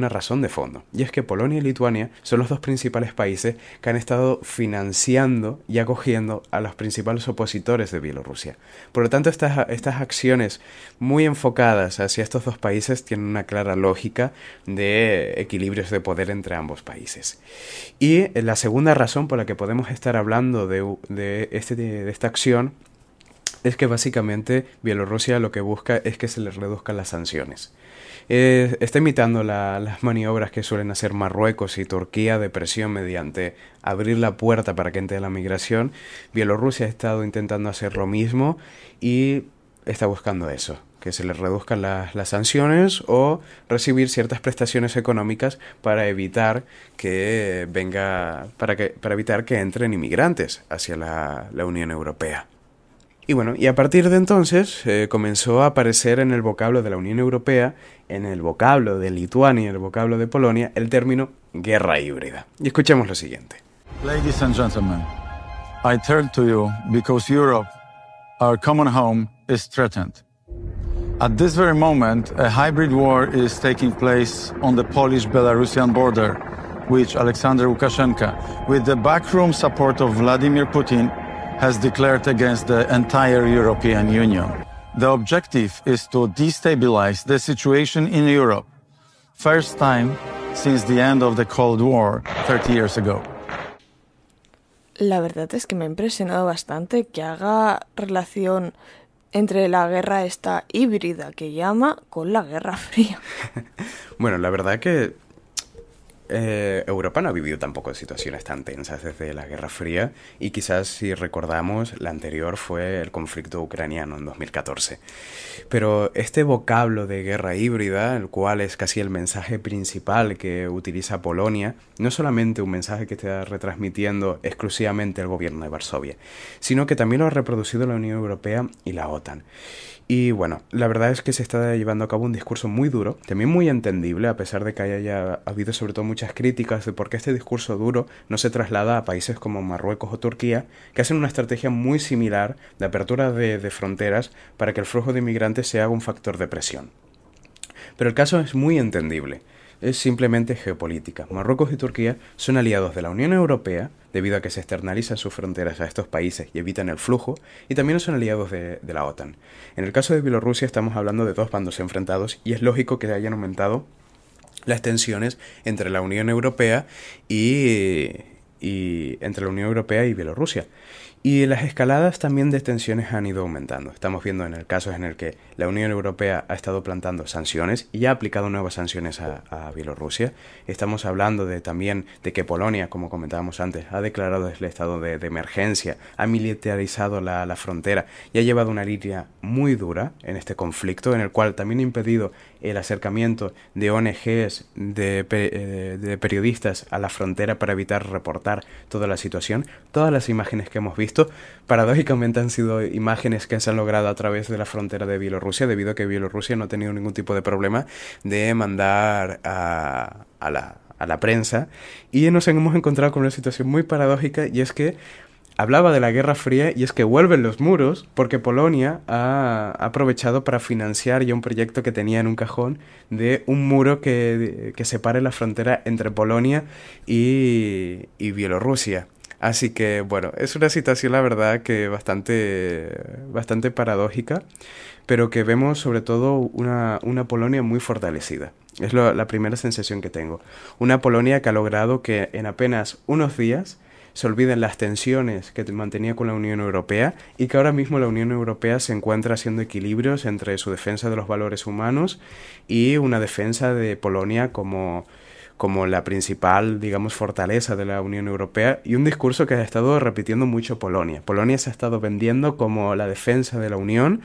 razón de fondo. Y es que Polonia y Lituania son los dos principales países que han estado financiando y acogiendo a los principales opositores de Bielorrusia. Por lo tanto, estas acciones muy enfocadas hacia estos dos países tienen una clara lógica de equilibrios de poder entre ambos países. Y la segunda razón por la que podemos estar hablando de esta acción es que básicamente Bielorrusia lo que busca es que se le reduzcan las sanciones. Está imitando las maniobras que suelen hacer Marruecos y Turquía de presión mediante abrir la puerta para que entre la migración. Bielorrusia ha estado intentando hacer lo mismo y está buscando eso, que se les reduzcan las sanciones o recibir ciertas prestaciones económicas para evitar que entren inmigrantes hacia la Unión Europea. Y bueno, y a partir de entonces comenzó a aparecer en el vocablo de la Unión Europea, en el vocablo de Lituania y en el vocablo de Polonia, el término guerra híbrida. Y escuchemos lo siguiente. Ladies and gentlemen, I turn to you because Europe, our common home, is threatened. At this very moment, a hybrid war is taking place on the Polish-Belarusian border, which Alexander Lukashenko, with the backroom support of Vladimir Putin, has declared against the entire European Union. The objective is to destabilize the situation in Europe, first time since the end of the Cold War 30 years ago. La verdad es que me ha impresionado bastante que haga relación entre la guerra esta híbrida que llama con la Guerra Fría. Bueno, la verdad que Europa no ha vivido tampoco situaciones tan tensas desde la Guerra Fría y quizás si recordamos la anterior fue el conflicto ucraniano en 2014. Pero este vocablo de guerra híbrida, el cual es casi el mensaje principal que utiliza Polonia, no es solamente un mensaje que está retransmitiendo exclusivamente el gobierno de Varsovia, sino que también lo ha reproducido la Unión Europea y la OTAN. Y bueno, la verdad es que se está llevando a cabo un discurso muy duro, también muy entendible, a pesar de que haya habido sobre todo muchas críticas de por qué este discurso duro no se traslada a países como Marruecos o Turquía, que hacen una estrategia muy similar de apertura de fronteras para que el flujo de inmigrantes sea un factor de presión. Pero el caso es muy entendible. Es simplemente geopolítica. Marruecos y Turquía son aliados de la Unión Europea, debido a que se externalizan sus fronteras a estos países y evitan el flujo, y también son aliados de la OTAN. En el caso de Bielorrusia estamos hablando de dos bandos enfrentados, y es lógico que hayan aumentado las tensiones entre la Unión Europea y Bielorrusia. Y las escaladas también de tensiones han ido aumentando. Estamos viendo en el caso en el que la Unión Europea ha estado plantando sanciones y ha aplicado nuevas sanciones a Bielorrusia. Estamos hablando también de que Polonia, como comentábamos antes, ha declarado el estado de emergencia, ha militarizado la frontera y ha llevado una línea muy dura en este conflicto, en el cual también ha impedido el acercamiento de ONGs, de periodistas a la frontera para evitar reportar toda la situación. Todas las imágenes que hemos visto, paradójicamente han sido imágenes que se han logrado a través de la frontera de Bielorrusia, debido a que Bielorrusia no ha tenido ningún tipo de problema de mandar a la prensa, y nos hemos encontrado con una situación muy paradójica, y es que hablaba de la Guerra Fría y es que vuelven los muros porque Polonia ha aprovechado para financiar ya un proyecto que tenía en un cajón de un muro que separe la frontera entre Polonia y Bielorrusia. Así que, bueno, es una situación, la verdad, que bastante paradójica, pero que vemos sobre todo una Polonia muy fortalecida. Es la primera sensación que tengo. Una Polonia que ha logrado que en apenas unos días se olviden las tensiones que mantenía con la Unión Europea, y que ahora mismo la Unión Europea se encuentra haciendo equilibrios entre su defensa de los valores humanos y una defensa de Polonia como la principal, digamos, fortaleza de la Unión Europea, y un discurso que ha estado repitiendo mucho Polonia. Polonia se ha estado vendiendo como la defensa de la Unión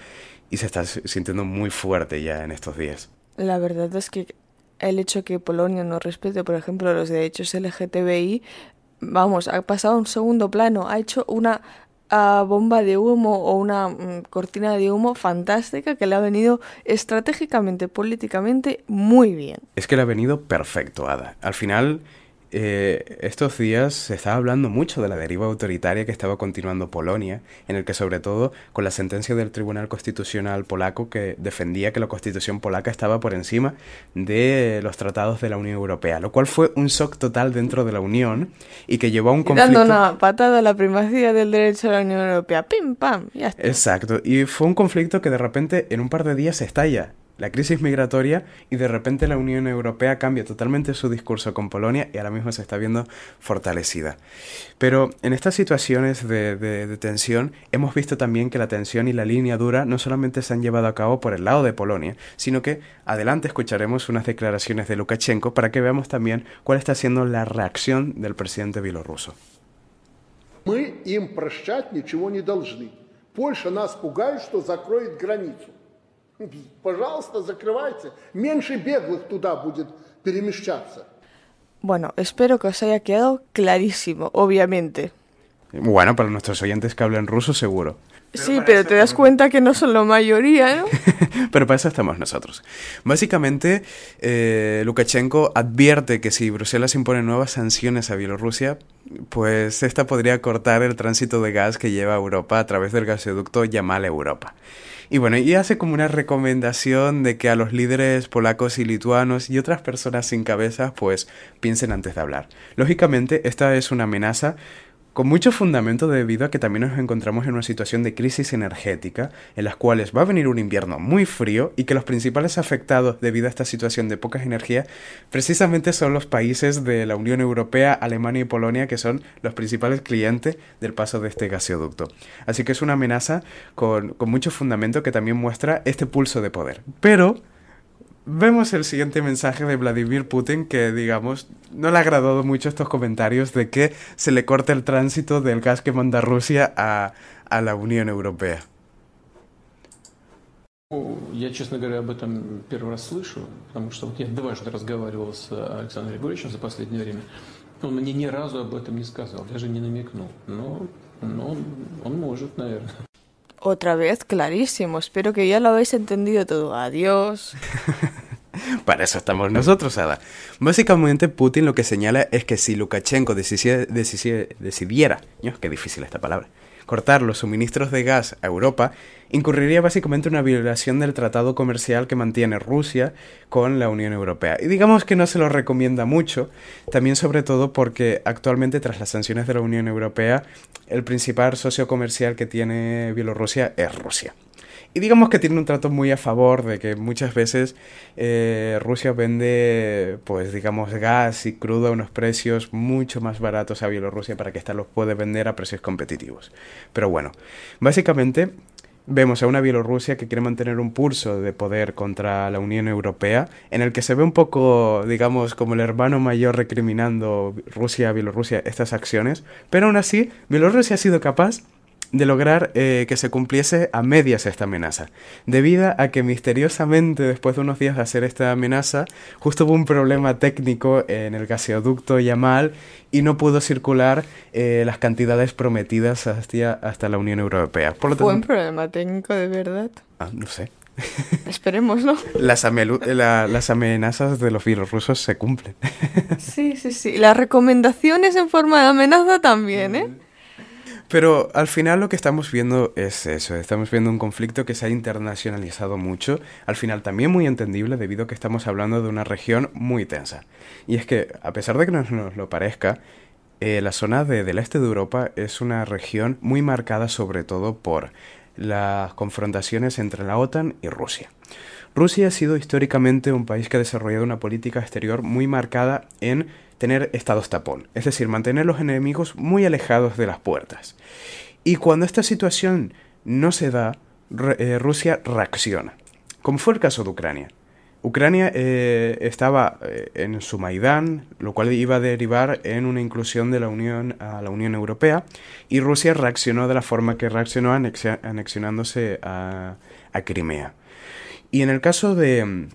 y se está sintiendo muy fuerte ya en estos días. La verdad es que el hecho que Polonia no respete, por ejemplo, los derechos LGTBI, vamos, ha pasado a un segundo plano, ha hecho una bomba de humo o una cortina de humo fantástica que le ha venido estratégicamente, políticamente muy bien. Es que le ha venido perfecto, Ada. Al final, estos días se estaba hablando mucho de la deriva autoritaria que estaba continuando Polonia, en el que sobre todo con la sentencia del Tribunal Constitucional polaco que defendía que la Constitución polaca estaba por encima de los tratados de la Unión Europea, lo cual fue un shock total dentro de la Unión y que llevó a un conflicto... Dando una patada a la primacía del derecho a la Unión Europea, pim, pam, ya está. Exacto, y fue un conflicto que de repente en un par de días se estalla. La crisis migratoria y de repente la Unión Europea cambia totalmente su discurso con Polonia y ahora mismo se está viendo fortalecida. Pero en estas situaciones de tensión hemos visto también que la tensión y la línea dura no solamente se han llevado a cabo por el lado de Polonia, sino que adelante escucharemos unas declaraciones de Lukashenko para que veamos también cuál está siendo la reacción del presidente bielorruso. Мы им прощать ничего не должны. Польша нас пугает, что закроет границу. Пожалуйста, закрывайте. Меньше беглых туда будет перемещаться. Bueno, espero que os haya quedado clarísimo, obviamente. Bueno, para nuestros oyentes que hablan ruso, seguro. Sí, pero te das cuenta que no son la mayoría, ¿no? Pero para eso estamos nosotros. Básicamente, Lukashenko advierte que si Bruselas impone nuevas sanciones a Bielorrusia, pues esta podría cortar el tránsito de gas que lleva a Europa a través del gasoducto Yamal Europa. Y bueno, y hace como una recomendación de que a los líderes polacos y lituanos y otras personas sin cabeza, pues piensen antes de hablar. Lógicamente, esta es una amenaza con mucho fundamento debido a que también nos encontramos en una situación de crisis energética en las cuales va a venir un invierno muy frío y que los principales afectados debido a esta situación de poca energía precisamente son los países de la Unión Europea, Alemania y Polonia, que son los principales clientes del paso de este gasoducto. Así que es una amenaza con mucho fundamento que también muestra este pulso de poder. Pero vemos el siguiente mensaje de Vladimir Putin que, digamos, no le ha agradado mucho estos comentarios de que se le corte el tránsito del gas que manda Rusia a la Unión Europea. Я, честно говоря, об этом первый раз слышу, потому что вот я дважды разговаривал с Александром Григорьевичем за последнее время. Он мне ни разу об этом не сказал, даже не намекнул. Но он может, наверное. Otra vez, clarísimo. Espero que ya lo habéis entendido todo. Adiós. Para eso estamos nosotros, Ada. Básicamente, Putin lo que señala es que si Lukashenko decidiera, qué difícil esta palabra, cortar los suministros de gas a Europa, incurriría básicamente una violación del tratado comercial que mantiene Rusia con la Unión Europea. Y digamos que no se lo recomienda mucho, también sobre todo porque actualmente tras las sanciones de la Unión Europea, el principal socio comercial que tiene Bielorrusia es Rusia. Y digamos que tiene un trato muy a favor de que muchas veces Rusia vende, pues digamos, gas y crudo a unos precios mucho más baratos a Bielorrusia para que ésta los puede vender a precios competitivos. Pero bueno, básicamente vemos a una Bielorrusia que quiere mantener un pulso de poder contra la Unión Europea, en el que se ve un poco, digamos, como el hermano mayor recriminando Rusia a Bielorrusia estas acciones, pero aún así Bielorrusia ha sido capaz de lograr que se cumpliese a medias esta amenaza, debido a que misteriosamente después de unos días de hacer esta amenaza, justo hubo un problema técnico en el gasoducto Yamal y no pudo circular las cantidades prometidas hasta la Unión Europea. Por lo tanto, Buen problema técnico, de verdad. No sé. Esperemos, ¿no? Las amenazas de los bielorrusos se cumplen. Sí. Las recomendaciones en forma de amenaza también, ¿eh? Pero al final lo que estamos viendo es eso, estamos viendo un conflicto que se ha internacionalizado mucho, al final también muy entendible debido a que estamos hablando de una región muy tensa. Y es que, a pesar de que no nos lo parezca, la zona del este de Europa es una región muy marcada sobre todo por las confrontaciones entre la OTAN y Rusia. Rusia ha sido históricamente un país que ha desarrollado una política exterior muy marcada en tener estados tapón, es decir, mantener los enemigos muy alejados de las puertas. Y cuando esta situación no se da, Rusia reacciona, como fue el caso de Ucrania. Ucrania estaba en su Maidán, lo cual iba a derivar en una inclusión de la Unión a la Unión Europea, y Rusia reaccionó de la forma que reaccionó anexionándose a a Crimea. Y en el caso del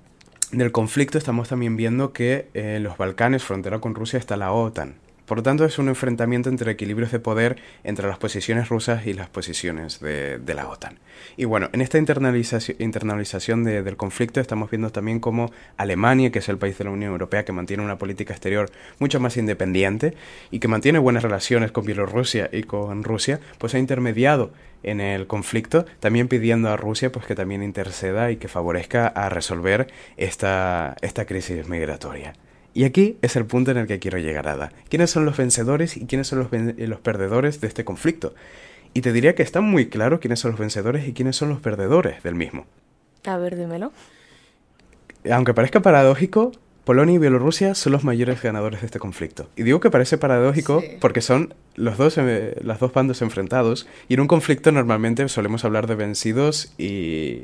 conflicto estamos también viendo que en los Balcanes, frontera con Rusia, está la OTAN. Por lo tanto, es un enfrentamiento entre equilibrios de poder entre las posiciones rusas y las posiciones de la OTAN. Y bueno, en esta internalización del conflicto estamos viendo también cómo Alemania, que es el país de la Unión Europea que mantiene una política exterior mucho más independiente y que mantiene buenas relaciones con Bielorrusia y con Rusia, pues ha intermediado en el conflicto, también pidiendo a Rusia pues que también interceda y que favorezca a resolver esta crisis migratoria. Y aquí es el punto en el que quiero llegar, Ada. ¿Quiénes son los vencedores y quiénes son los perdedores de este conflicto? Y te diría que está muy claro quiénes son los vencedores y quiénes son los perdedores del mismo. A ver, dímelo. Aunque parezca paradójico, Polonia y Bielorrusia son los mayores ganadores de este conflicto. Y digo que parece paradójico porque son los dos bandos enfrentados, y en un conflicto normalmente solemos hablar de vencidos y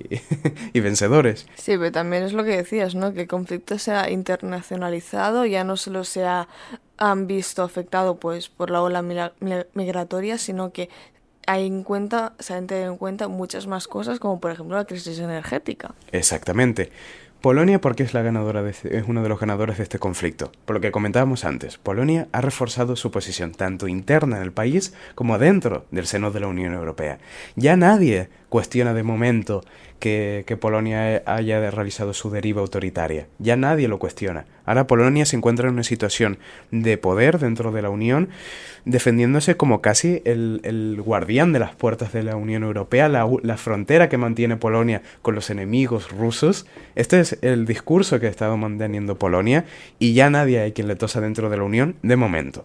vencedores. Sí, pero también es lo que decías, ¿no? Que el conflicto se ha internacionalizado, ya no solo han visto afectado pues por la ola migratoria, sino que se han tenido en cuenta muchas más cosas, como por ejemplo la crisis energética. Exactamente. Polonia, porque es uno de los ganadores de este conflicto. Por lo que comentábamos antes, Polonia ha reforzado su posición tanto interna en el país como dentro del seno de la Unión Europea. Ya nadie cuestiona de momento que Polonia haya realizado su deriva autoritaria. Ya nadie lo cuestiona. Ahora Polonia se encuentra en una situación de poder dentro de la Unión, defendiéndose como casi el guardián de las puertas de la Unión Europea, la frontera que mantiene Polonia con los enemigos rusos. Este es el discurso que ha estado manteniendo Polonia, y ya nadie hay quien le tosa dentro de la Unión de momento.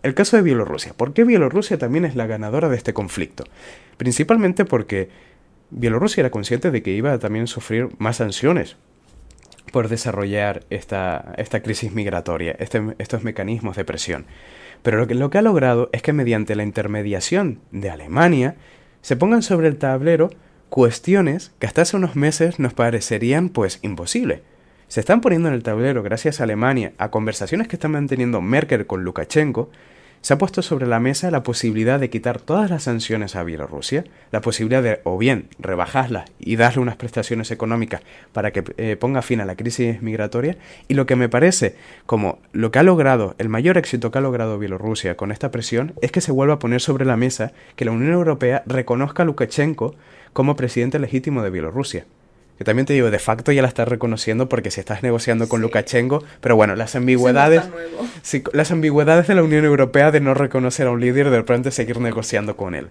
El caso de Bielorrusia. ¿Por qué Bielorrusia también es la ganadora de este conflicto? Principalmente porque Bielorrusia era consciente de que iba a también sufrir más sanciones por desarrollar esta crisis migratoria, estos mecanismos de presión. Pero lo que ha logrado es que mediante la intermediación de Alemania se pongan sobre el tablero cuestiones que hasta hace unos meses nos parecerían pues imposibles. Se están poniendo en el tablero gracias a Alemania, a conversaciones que está manteniendo Merkel con Lukashenko. Se ha puesto sobre la mesa la posibilidad de quitar todas las sanciones a Bielorrusia, la posibilidad de o bien rebajarlas y darle unas prestaciones económicas para que ponga fin a la crisis migratoria, y lo que me parece como lo que ha logrado, el mayor éxito que ha logrado Bielorrusia con esta presión, es que se vuelva a poner sobre la mesa que la Unión Europea reconozca a Lukashenko como presidente legítimo de Bielorrusia. Que también te digo, de facto ya la estás reconociendo porque si estás negociando con Lukashenko, pero bueno, las ambigüedades de la Unión Europea de no reconocer a un líder, de repente seguir negociando con él.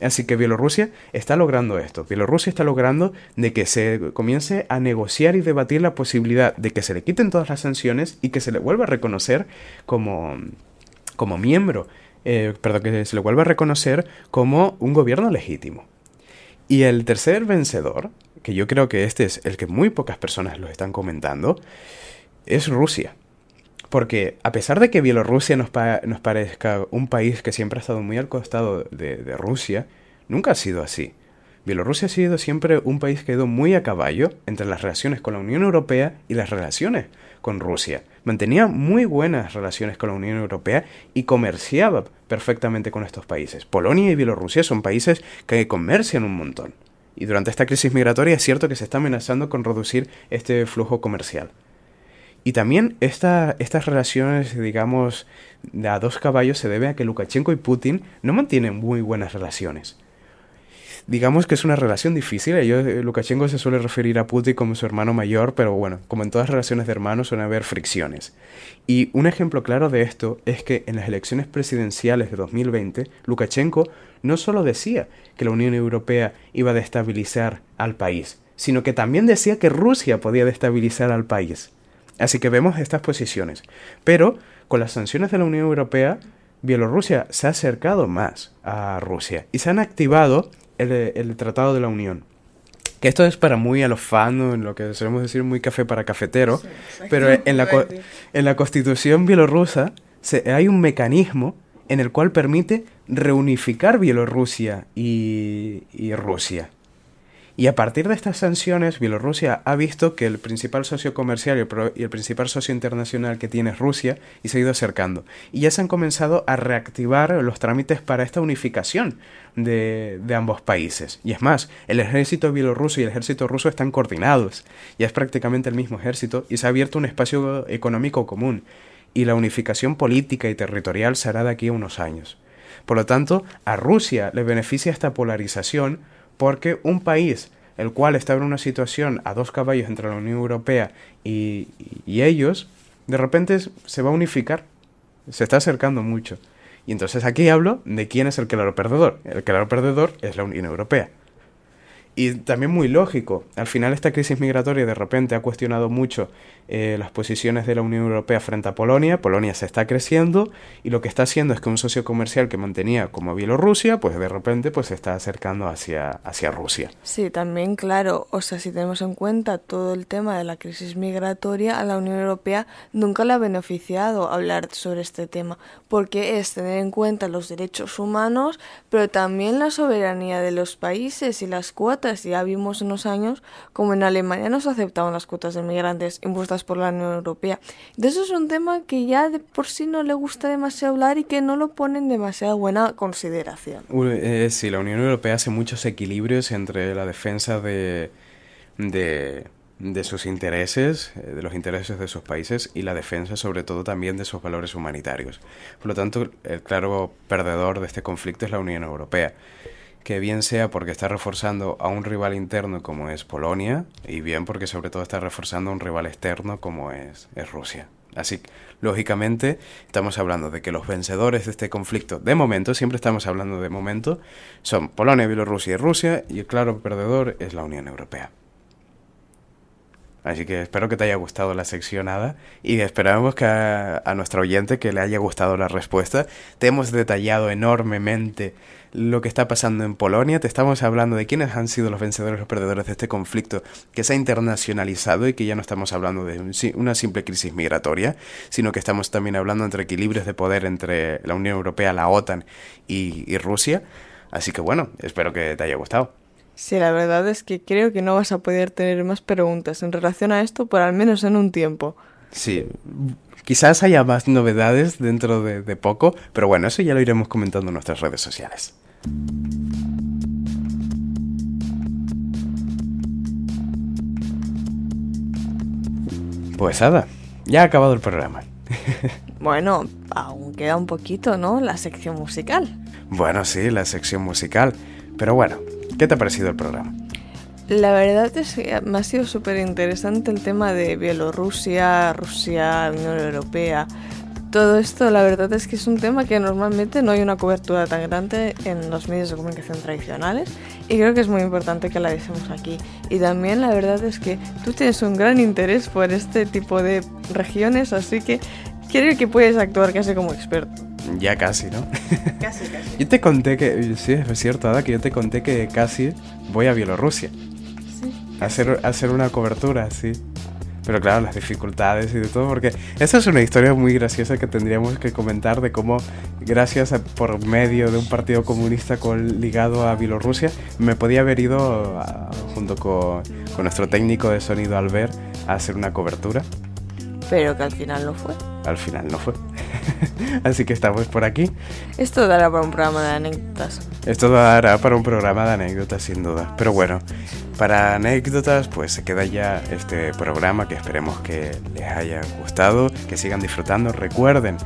Así que Bielorrusia está logrando esto. Bielorrusia está logrando de que se comience a negociar y debatir la posibilidad de que se le quiten todas las sanciones y que se le vuelva a reconocer como miembro, que se le vuelva a reconocer como un gobierno legítimo. Y el tercer vencedor, que yo creo que este es el que muy pocas personas lo están comentando, es Rusia. Porque a pesar de que Bielorrusia nos parezca un país que siempre ha estado muy al costado de Rusia, nunca ha sido así. Bielorrusia ha sido siempre un país que ha ido muy a caballo entre las relaciones con la Unión Europea y las relaciones con Rusia. Mantenía muy buenas relaciones con la Unión Europea y comerciaba perfectamente con estos países. Polonia y Bielorrusia son países que comercian un montón. Y durante esta crisis migratoria es cierto que se está amenazando con reducir este flujo comercial. Y también estas relaciones, digamos, de a dos caballos se debe a que Lukashenko y Putin no mantienen muy buenas relaciones. Digamos que es una relación difícil. Lukashenko se suele referir a Putin como su hermano mayor, pero bueno, como en todas relaciones de hermanos suelen haber fricciones. Y un ejemplo claro de esto es que en las elecciones presidenciales de 2020, Lukashenko no solo decía que la Unión Europea iba a destabilizar al país, sino que también decía que Rusia podía destabilizar al país. Así que vemos estas posiciones. Pero con las sanciones de la Unión Europea, Bielorrusia se ha acercado más a Rusia y se han activado el Tratado de la Unión. Que esto es para muy a los fans, en lo que solemos decir muy café para cafetero, sí, pero en la Constitución bielorrusa hay un mecanismo en el cual permite reunificar Bielorrusia y Rusia. Y a partir de estas sanciones, Bielorrusia ha visto que el principal socio comercial y el principal socio internacional que tiene es Rusia y se ha ido acercando. Y ya se han comenzado a reactivar los trámites para esta unificación de ambos países. Y es más, el ejército bielorruso y el ejército ruso están coordinados. Ya es prácticamente el mismo ejército y se ha abierto un espacio económico común. Y la unificación política y territorial se hará de aquí a unos años. Por lo tanto, a Rusia le beneficia esta polarización porque un país el cual está en una situación a dos caballos entre la Unión Europea y ellos, de repente se va a unificar, se está acercando mucho. Y entonces aquí hablo de quién es el claro perdedor. El claro perdedor es la Unión Europea. Y también muy lógico, al final esta crisis migratoria de repente ha cuestionado mucho las posiciones de la Unión Europea frente a Polonia. Polonia se está creciendo y lo que está haciendo es que un socio comercial que mantenía como Bielorrusia, pues de repente pues se está acercando hacia Rusia. Sí, también claro, o sea, si tenemos en cuenta todo el tema de la crisis migratoria, a la Unión Europea nunca le ha beneficiado hablar sobre este tema, porque es tener en cuenta los derechos humanos, pero también la soberanía de los países y las cuotas. Ya vimos unos años como en Alemania no se aceptaban las cuotas de migrantes impuestas por la Unión Europea. De eso es un tema que ya de por sí no le gusta demasiado hablar y que no lo pone en demasiada buena consideración. Sí, la Unión Europea hace muchos equilibrios entre la defensa de sus intereses, de los intereses de sus países y la defensa sobre todo también de sus valores humanitarios. Por lo tanto, el claro perdedor de este conflicto es la Unión Europea. Que bien sea porque está reforzando a un rival interno como es Polonia, y bien porque sobre todo está reforzando a un rival externo como es Rusia. Así que, lógicamente, estamos hablando de que los vencedores de este conflicto, de momento, siempre estamos hablando de momento, son Polonia, Bielorrusia y Rusia, y el claro perdedor es la Unión Europea. Así que espero que te haya gustado la sección, Ada, y esperamos que a nuestro oyente que le haya gustado la respuesta. Te hemos detallado enormemente lo que está pasando en Polonia, te estamos hablando de quiénes han sido los vencedores y los perdedores de este conflicto que se ha internacionalizado y que ya no estamos hablando de una simple crisis migratoria, sino que estamos también hablando entre equilibrios de poder entre la Unión Europea, la OTAN y Rusia. Así que bueno, espero que te haya gustado. Sí, la verdad es que creo que no vas a poder tener más preguntas en relación a esto, por al menos en un tiempo. Sí, quizás haya más novedades dentro de poco, pero bueno, eso ya lo iremos comentando en nuestras redes sociales. Pues Ada, ya ha acabado el programa. Bueno, aún queda un poquito, ¿no? La sección musical. Bueno, sí, la sección musical. Pero bueno, ¿qué te ha parecido el programa? La verdad es que me ha sido súper interesante el tema de Bielorrusia, Rusia, Unión Europea. Todo esto, la verdad es que es un tema que normalmente no hay una cobertura tan grande en los medios de comunicación tradicionales y creo que es muy importante que la dejemos aquí. Y también la verdad es que tú tienes un gran interés por este tipo de regiones, así que creo que puedes actuar casi como experto. Ya casi, ¿no? Casi. Yo te conté que, sí, es cierto, Ada, que yo te conté que casi voy a Bielorrusia. Sí. A hacer una cobertura, sí. Pero claro, las dificultades y de todo, porque esa es una historia muy graciosa que tendríamos que comentar de cómo, gracias por medio de un partido comunista ligado a Bielorrusia, me podía haber ido junto con nuestro técnico de sonido Albert a hacer una cobertura. Pero que al final no fue. Al final no fue. Así que estamos por aquí. Esto dará para un programa de anécdotas. Esto dará para un programa de anécdotas, sin duda. Pero bueno, para anécdotas, pues se queda ya este programa que esperemos que les haya gustado, que sigan disfrutando. Recuerden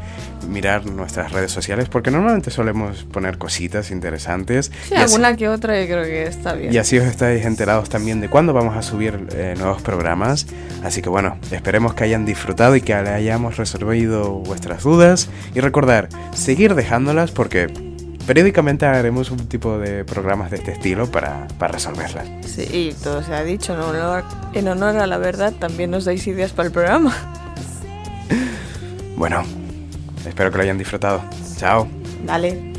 mirar nuestras redes sociales porque normalmente solemos poner cositas interesantes. Sí, alguna que otra yo creo que está bien. Y así os estáis enterados también de cuándo vamos a subir nuevos programas. Así que bueno, esperemos que hayan disfrutado y que le hayamos resolvido vuestras dudas. Y recordar, seguir dejándolas porque periódicamente haremos un tipo de programas de este estilo para resolverlas. Sí, y todo se ha dicho, en honor a la verdad también nos dais ideas para el programa. Bueno, espero que lo hayan disfrutado. Chao. Dale.